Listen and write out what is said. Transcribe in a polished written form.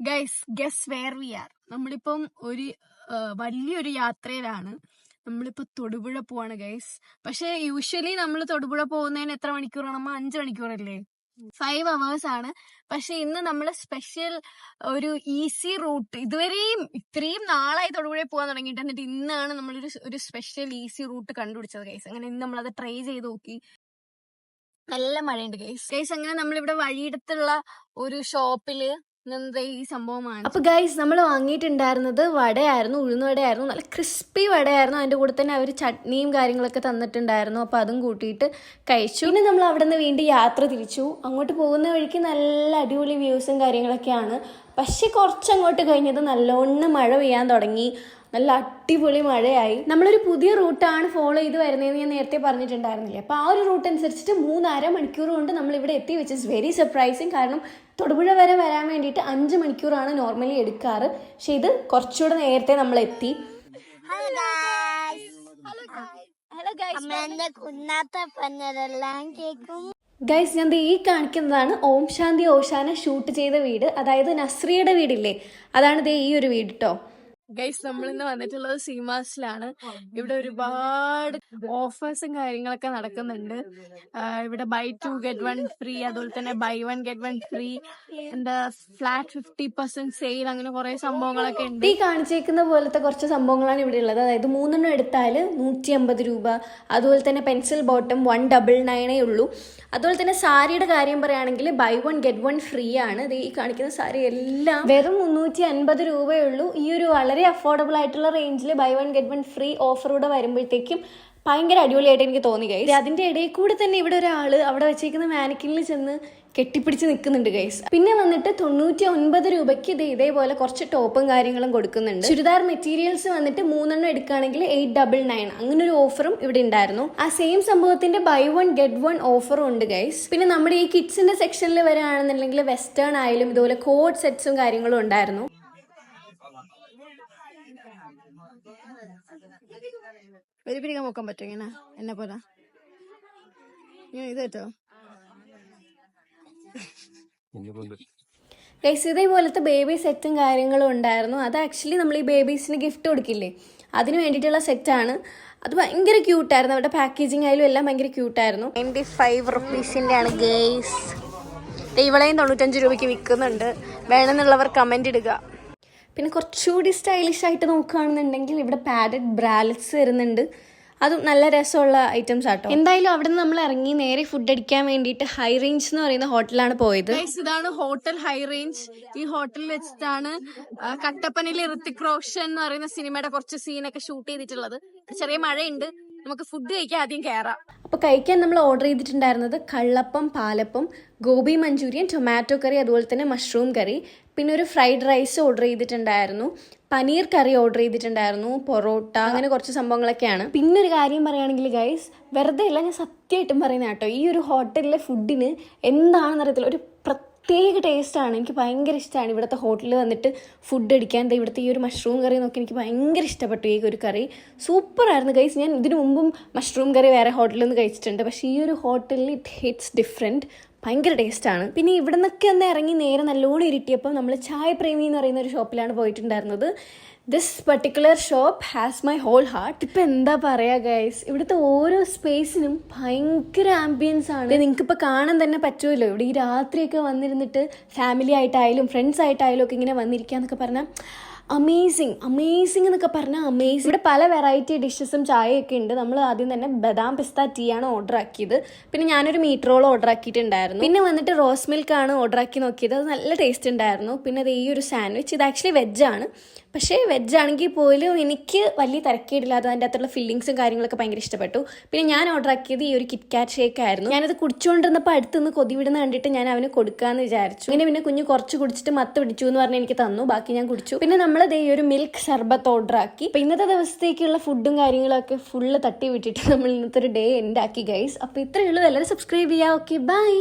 Guys guess where we are. നമ്മളിപ്പം ഒരു വലിയൊരു യാത്രയിലാണ്. നമ്മളിപ്പോ തൊടുപുഴ പോവാണ് ഗൈസ്. പക്ഷെ യൂഷ്വലി നമ്മൾ തൊടുപുഴ പോകുന്നതിന് എത്ര മണിക്കൂറാണ്? 5 മണിക്കൂറല്ലേ? 5 hours ആണ്. പക്ഷെ ഇന്ന് നമ്മൾ സ്പെഷ്യൽ ഒരു ഈസി റൂട്ട്, ഇതുവരെയും ഇത്രയും നാളായി തൊടുപുഴ പോകാൻ തുടങ്ങിയിട്ട്, എന്നിട്ട് ഇന്നാണ് നമ്മളൊരു സ്പെഷ്യൽ ഈസി റൂട്ട് കണ്ടുപിടിച്ചത് ഗൈസ്. അങ്ങനെ ഇന്ന് നമ്മളത് ട്രൈ ചെയ്ത് നോക്കി. നല്ല മഴയുണ്ട് ഗൈസ്. അങ്ങനെ നമ്മളിവിടെ വഴിയിടത്തുള്ള ഒരു ഷോപ്പില് ഈ സംഭവമാണ്. അപ്പൊ ഗൈസ് നമ്മൾ വാങ്ങിയിട്ടുണ്ടായിരുന്നത് വടയായിരുന്നു, ഉഴുന്നുവടയായിരുന്നു. നല്ല ക്രിസ്പി വടയായിരുന്നു. അതിന്റെ കൂടെ തന്നെ അവർ ചട്നിയും കാര്യങ്ങളൊക്കെ തന്നിട്ടുണ്ടായിരുന്നു. അപ്പൊ അതും കൂട്ടിയിട്ട് കഴിച്ചു. പിന്നെ നമ്മൾ അവിടെ നിന്ന് വീണ്ടും യാത്ര തിരിച്ചു. അങ്ങോട്ട് പോകുന്ന വഴിക്ക് നല്ല അടിപൊളി വ്യൂസും കാര്യങ്ങളൊക്കെയാണ്. പക്ഷെ കുറച്ചങ്ങോട്ട് കഴിഞ്ഞത് നല്ലോണം മഴ പെയ്യാൻ തുടങ്ങി. നല്ല അടിപൊളി മഴയായി. നമ്മളൊരു പുതിയ റൂട്ടാണ് ഫോളോ ചെയ്ത് വരുന്നതെന്ന് ഞാൻ നേരത്തെ പറഞ്ഞിട്ടുണ്ടായിരുന്നില്ലേ. അപ്പോൾ ആ ഒരു റൂട്ട് അനുസരിച്ചിട്ട് 3.5 മണിക്കൂർ കൊണ്ട് നമ്മൾ ഇവിടെ എത്തി, വിച്ച് ഇസ് വെരി സർപ്രൈസിങ്. കാരണം തൊടുപുഴ വരെ വരാൻ വേണ്ടിയിട്ട് 5 മണിക്കൂറാണ് നോർമലി എടുക്കാറ്. പക്ഷെ ഇത് കുറച്ചുകൂടെ നേരത്തെ നമ്മൾ എത്തി. ഗൈസ്, ഞാൻ ഈ കാണിക്കുന്നതാണ് ഓം ശാന്തി ഓശാന ഷൂട്ട് ചെയ്ത വീട്. അതായത് നസ്രിയുടെ വീടില്ലേ, അതാണ് ഈ ഒരു വീട് കേട്ടോ. ഗൈസ്, നമ്മളിന്ന് വന്നിട്ടുള്ളത് സീമാസിലാണ്. ഇവിടെ ഒരുപാട് ഓഫേഴ്സും കാര്യങ്ങളൊക്കെ നടക്കുന്നുണ്ട്. ഇവിടെ buy 2 get 1 free, അതുപോലെ തന്നെ buy 1 get 1 free, എന്താ ഫ്ലാറ്റ് 50% സെയിൽ, അങ്ങനെ കുറെ സംഭവങ്ങളൊക്കെ ഉണ്ട്. ഈ കാണിച്ചേക്കുന്ന പോലത്തെ കുറച്ച് സംഭവങ്ങളാണ് ഇവിടെ ഉള്ളത്. അതായത് 3 എടുത്താൽ 150 രൂപ. അതുപോലെ തന്നെ പെൻസിൽ ബോട്ടം 199 ഉള്ളൂ. അതുപോലെ തന്നെ സാരിയുടെ കാര്യം പറയുകയാണെങ്കിൽ buy 1 get 1 ഫ്രീ ആണ്. ഈ കാണിക്കുന്ന സാരി എല്ലാം വെറും 350 രൂപയുള്ളൂ. ഈ ഒരു വളരെ അഫോർഡബിൾ ആയിട്ടുള്ള റേഞ്ചിൽ buy 1 get 1 ഫ്രീ ഓഫറൂടെ വരുമ്പോഴത്തേക്കും ഭയങ്കര അടിപൊളിയായിട്ട് എനിക്ക് തോന്നി ഗൈസ്. അതിന്റെ ഇടയിൽ കൂടെ തന്നെ ഇവിടെ ഒരാള് അവിടെ വെച്ചേക്കുന്ന മാനിക്കിനിൽ ചെന്ന് കെട്ടിപ്പിടിച്ച് നിൽക്കുന്നുണ്ട് ഗൈസ്. പിന്നെ വന്നിട്ട് 99 രൂപയ്ക്ക് ഇതേപോലെ കുറച്ച് ടോപ്പും കാര്യങ്ങളും കൊടുക്കുന്നുണ്ട്. ചുരിദാർ മെറ്റീരിയൽസ് വന്നിട്ട് 3 എടുക്കുകയാണെങ്കിൽ 899, അങ്ങനെ ഒരു ഓഫറും ഇവിടെ ഉണ്ടായിരുന്നു. ആ സെയിം സംഭവത്തിന്റെ buy 1 get 1 ഓഫറും ഉണ്ട് ഗൈസ്. പിന്നെ നമ്മുടെ ഈ കിഡ്സിന്റെ സെക്ഷനിൽ വരികയാണെന്നുണ്ടെങ്കിൽ വെസ്റ്റേൺ ആയാലും ഇതുപോലെ കോഡ് സെറ്റ്സും കാര്യങ്ങളും ഉണ്ടായിരുന്നു. വെരിപ്പിടിക്കാൻ നോക്കാൻ പറ്റും ഇങ്ങനെ എന്നെ പോലെ ഇത് കേട്ടോ ഗൈസ്. ഇതേപോലത്തെ ബേബി സെറ്റും കാര്യങ്ങളും ഉണ്ടായിരുന്നു. അത് ആക്ച്വലി നമ്മൾ ഈ ബേബീസിന് ഗിഫ്റ്റ് കൊടുക്കില്ലേ, അതിന് വേണ്ടിയിട്ടുള്ള സെറ്റാണ്. അത് ഭയങ്കര ക്യൂട്ടായിരുന്നു. അവരുടെ പാക്കേജിങ് ആയാലും എല്ലാം ഭയങ്കര ക്യൂട്ടായിരുന്നു. 95 റുപ്പീസിൻ്റെ ആണ് ഗൈസ്. ഇവളെയും 95 രൂപയ്ക്ക് വിൽക്കുന്നുണ്ട്. വേണമെന്നുള്ളവർ കമൻറ്റ് ഇടുക. പിന്നെ കുറച്ചുകൂടി സ്റ്റൈലിഷ് ആയിട്ട് നോക്കുകയാണെന്നുണ്ടെങ്കിൽ ഇവിടെ പാഡഡ് ബ്രാലറ്റ്സ് വരുന്നുണ്ട്. അതും നല്ല രസമുള്ള ഐറ്റംസ് ആട്ടോ. എന്തായാലും അവിടെ നിന്ന് നമ്മൾ ഇറങ്ങി നേരെ ഫുഡ് അടിക്കാൻ വേണ്ടിയിട്ട് ഹൈ റേഞ്ച് എന്ന് പറയുന്ന ഹോട്ടലാണ് പോയത്. ഇതാണ് ഹോട്ടൽ ഹൈ റേഞ്ച്. ഈ ഹോട്ടലിൽ വെച്ചിട്ടാണ് കട്ടപ്പനയിലെ ഋത്തിക് റോഷൻ എന്ന് പറയുന്ന സിനിമയുടെ കുറച്ച് സീനൊക്കെ ഷൂട്ട് ചെയ്തിട്ടുള്ളത്. ചെറിയ മഴയുണ്ട്, നമുക്ക് ഫുഡ് കഴിക്കാൻ ആദ്യം കയറാം. അപ്പോൾ കഴിക്കാൻ നമ്മൾ ഓർഡർ ചെയ്തിട്ടുണ്ടായിരുന്നത് കള്ളപ്പം, പാലപ്പം, ഗോബി മഞ്ചൂരിയൻ, ടൊമാറ്റോ കറി, അതുപോലെ തന്നെ മഷ്റൂം കറി. പിന്നെ ഒരു ഫ്രൈഡ് റൈസ് ഓർഡർ ചെയ്തിട്ടുണ്ടായിരുന്നു, പനീർ കറി ഓർഡർ ചെയ്തിട്ടുണ്ടായിരുന്നു, പൊറോട്ട, അങ്ങനെ കുറച്ച് സംഭവങ്ങളൊക്കെയാണ്. പിന്നെ ഒരു കാര്യം പറയുകയാണെങ്കിൽ ഗൈസ്, വെറുതെ അല്ല, ഞാൻ സത്യമായിട്ടും പറയുന്നത് കേട്ടോ, ഈ ഒരു ഹോട്ടലിലെ ഫുഡിന് എന്താണെന്ന് അറിയത്തില്ല, ഒരു പ്രത്യേക ടേസ്റ്റാണ്. എനിക്ക് ഭയങ്കര ഇഷ്ടമാണ് ഇവിടുത്തെ ഹോട്ടലിൽ വന്നിട്ട് ഫുഡ് അടിക്കാൻ. ഇവിടുത്തെ ഈ ഒരു മഷ്റൂം കറി നോക്കി എനിക്ക് ഭയങ്കര ഇഷ്ടപ്പെട്ടു. ഈ ഒരു കറി സൂപ്പറായിരുന്നു ഗൈസ്. ഞാൻ ഇതിനു മുമ്പും മഷ്റൂം കറി വേറെ ഹോട്ടലിൽ നിന്ന് കഴിച്ചിട്ടുണ്ട്, പക്ഷേ ഈ ഒരു ഹോട്ടലിൽ ഇറ്റ് ഹിറ്റ്സ് ഡിഫറെൻറ്റ്. ഭയങ്കര ടേസ്റ്റാണ്. പിന്നെ ഇവിടെ നിന്നൊക്കെ ഒന്ന് ഇറങ്ങി നേരെ നല്ലോണം ഇരുട്ടിയപ്പോൾ നമ്മൾ ചായ പ്രേമി എന്ന് പറയുന്ന ഒരു ഷോപ്പിലാണ് പോയിട്ടുണ്ടായിരുന്നത്. This particular shop has my whole heart. ഇപ്പം എന്താ പറയുക ഗൈസ്, ഇവിടുത്തെ ഓരോ സ്പേസിനും ഭയങ്കര ആംബിയൻസ് ആണ്. നിങ്ങൾക്കിപ്പോൾ കാണാൻ തന്നെ പറ്റുമല്ലോ. ഇവിടെ ഈ രാത്രിയൊക്കെ വന്നിരുന്നിട്ട് ഫാമിലി ആയിട്ടായാലും ഫ്രണ്ട്സ് ആയിട്ടായാലും ഒക്കെ ഇങ്ങനെ വന്നിരിക്കുക എന്നൊക്കെ പറഞ്ഞാൽ അമേസിങ് എന്നൊക്കെ പറഞ്ഞാൽ അമേസിങ്. ഇവിടെ പല വെറൈറ്റി ഡിഷസും ചായയൊക്കെ ഉണ്ട്. നമ്മൾ ആദ്യം തന്നെ ബദാം പിസ്ത ടീ ആണ് ഓർഡർ ആക്കിയത്. പിന്നെ ഞാനൊരു മീറ്റ് റോൾ ഓർഡർ ആക്കിയിട്ടുണ്ടായിരുന്നു. പിന്നെ വന്നിട്ട് റോസ് മിൽക്കാണ് ഓർഡർ ആക്കി നോക്കിയത്. അത് നല്ല ടേസ്റ്റ് ഉണ്ടായിരുന്നു. പിന്നെ അത് ഈ ഒരു സാൻഡ്വിച്ച്, ഇത് ആക്ച്വലി വെജാണ്. പക്ഷേ വെജ് ആണെങ്കിൽ പോലും എനിക്ക് വലിയ തിരക്കേടില്ലാതെ അതിൻ്റെ അകത്തുള്ള ഫില്ലിങ്സും കാര്യങ്ങളൊക്കെ ഭയങ്കര ഇഷ്ടപ്പെട്ടു. പിന്നെ ഞാൻ ഓർഡർ ആക്കിയത് ഈ ഒരു കിറ്റ്കാറ്റ് ഷേക്ക് ആയിരുന്നു. ഞാനത് കുടിച്ചുകൊണ്ടിരുന്നപ്പോൾ അടുത്തുനിന്ന് കൊതിവിടുന്ന കണ്ടിട്ട് ഞാൻ അവന് കൊടുക്കാമെന്ന് വിചാരിച്ചു. പിന്നെ കുഞ്ഞ് കുറച്ച് കുടിച്ചിട്ട് മത്ത് പിടിച്ചു എന്ന് പറഞ്ഞ് എനിക്ക് തന്നു. ബാക്കി ഞാൻ കുടിച്ചു. പിന്നെ നമ്മൾ ഈ ഒരു മിൽക്ക് ഷർബത്ത് ഓർഡർ ആക്കി. അപ്പോൾ ഇന്നത്തെ ദിവസത്തേക്കുള്ള ഫുഡും കാര്യങ്ങളൊക്കെ ഫുള്ള് തട്ടി വിട്ടിട്ട് നമ്മൾ ഇന്നത്തെ ഒരു ഡേ എൻഡ് ആക്കി ഗൈസ്. അപ്പോൾ ഇത്രയേ ഉള്ളൂ. എല്ലാവരും സബ്സ്ക്രൈബ് ചെയ്യുക. Okay, by.